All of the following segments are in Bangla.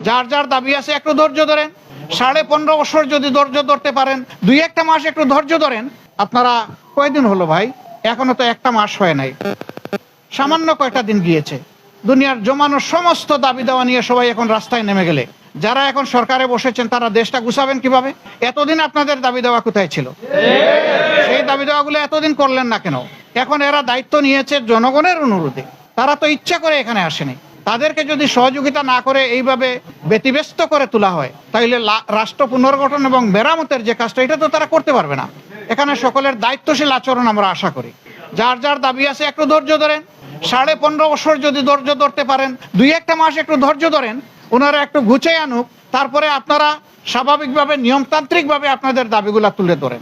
যার যার দাবি আছে একটু ধৈর্য ধরেন। 15.5 বছর যদি ধৈর্য ধরতে পারেন, 2-1 মাস একটু ধৈর্য ধরেন। আপনারা কয়দিন হলো ভাই? এখনো তো 1 মাস হয় নাই, সামান্য কয়টা দিন গিয়েছে। দুনিয়ার জমানো সমস্ত দাবি দেওয়া নিয়ে সবাই এখন রাস্তায় নেমে গেলে যারা এখন সরকারে বসেছেন তারা দেশটা গুছাবেন কিভাবে? এতদিন আপনাদের দাবি দেওয়া কোথায় ছিল? সেই দাবি দেওয়াগুলো এতদিন করলেন না কেন? এখন এরা দায়িত্ব নিয়েছে জনগণের অনুরোধে, তারা তো ইচ্ছা করে এখানে আসেনি। তাদেরকে যদি সহযোগিতা না করে এইভাবে ব্যতিব্যস্ত করে তোলা হয়, তাহলে রাষ্ট্র পুনর্গঠন এবং মেরামতের যে কাজটা, এটা তো তারা করতে পারবে না। এখানে সকলের দায়িত্বশীল আচরণ আমরা আশা করি। যার যার দাবি আছে একটু ধৈর্য ধরেন। 15.5 বছর যদি ধৈর্য ধরতে পারেন, 2-1 মাস একটু ধৈর্য ধরেন, ওনারা একটু গুছিয়ে আনুক, তারপরে আপনারা স্বাভাবিকভাবে নিয়মতান্ত্রিকভাবে আপনাদের দাবিগুলা তুলে ধরেন।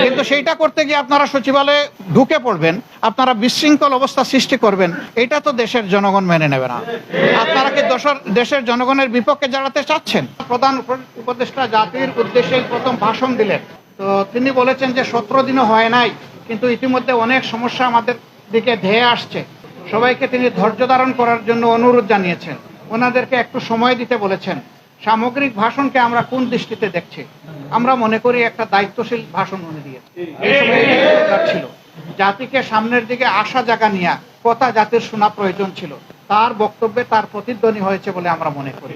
কিন্তু সেইটা করতে গিয়ে আপনারা সচিবালয়ে ঢুকে পড়বেন, আপনারা বিশৃঙ্খল অবস্থা সৃষ্টি করবেন, এটা তো দেশের জনগণ মেনে নেবে না। আপনারা কি দেশের জনগণের বিপক্ষে দাঁড়াতে চাচ্ছেন? প্রধান উপদেষ্টা জাতির উদ্দেশ্যে প্রথম ভাষণ দিলেন, তো তিনি বলেছেন যে 17 দিনও হয় নাই, কিন্তু ইতিমধ্যে অনেক সমস্যা আমাদের দিকে ধেয়ে আসছে। সবাইকে তিনি ধৈর্য ধারণ করার জন্য অনুরোধ জানিয়েছেন, ওনাদেরকে একটু সময় দিতে বলেছেন। সামগ্রিক ভাষণকে আমরা কোন দৃষ্টিতে দেখছি? আমরা মনে করি একটা দায়িত্বশীল ভাষণ উনি দিয়েছেন। এই সময় ছিল জাতিকে সামনের দিকে আসা জায়গা নিয়ে কথা জাতির শোনা প্রয়োজন ছিল, তার বক্তব্যে তার প্রতিধ্বনি হয়েছে বলে আমরা মনে করি।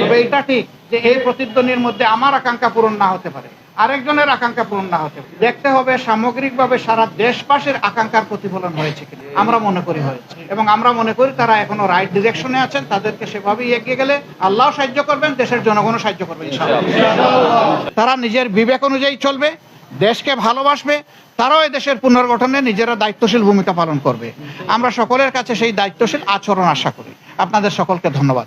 তবে এটা ঠিক যে এই প্রতিধ্বনির মধ্যে আমার আকাঙ্ক্ষা পূরণ না হতে পারে, আরেকজনের আকাঙ্ক্ষা পূরণ না হতে পারে। দেখতে হবে সামগ্রিকভাবে সারা দেশবাসীর আকাঙ্ক্ষার প্রতিফলন হয়েছে কিনা। আমরা মনে করি হয়েছে, এবং আমরা মনে করি তারা এখনো রাইট ডিরেকশনে আছেন। তাদেরকে সেভাবেই এগিয়ে গেলে আল্লাহ সাহায্য করবেন, দেশের জনগণও সাহায্য করবেন ইনশাআল্লাহ। তারা নিজের বিবেক অনুযায়ী চলবে, দেশকে ভালোবাসবে, তারাও এই দেশের পুনর্গঠনে নিজেরা দায়িত্বশীল ভূমিকা পালন করবে। আমরা সকলের কাছে সেই দায়িত্বশীল আচরণ আশা করি। আপনাদের সকলকে ধন্যবাদ।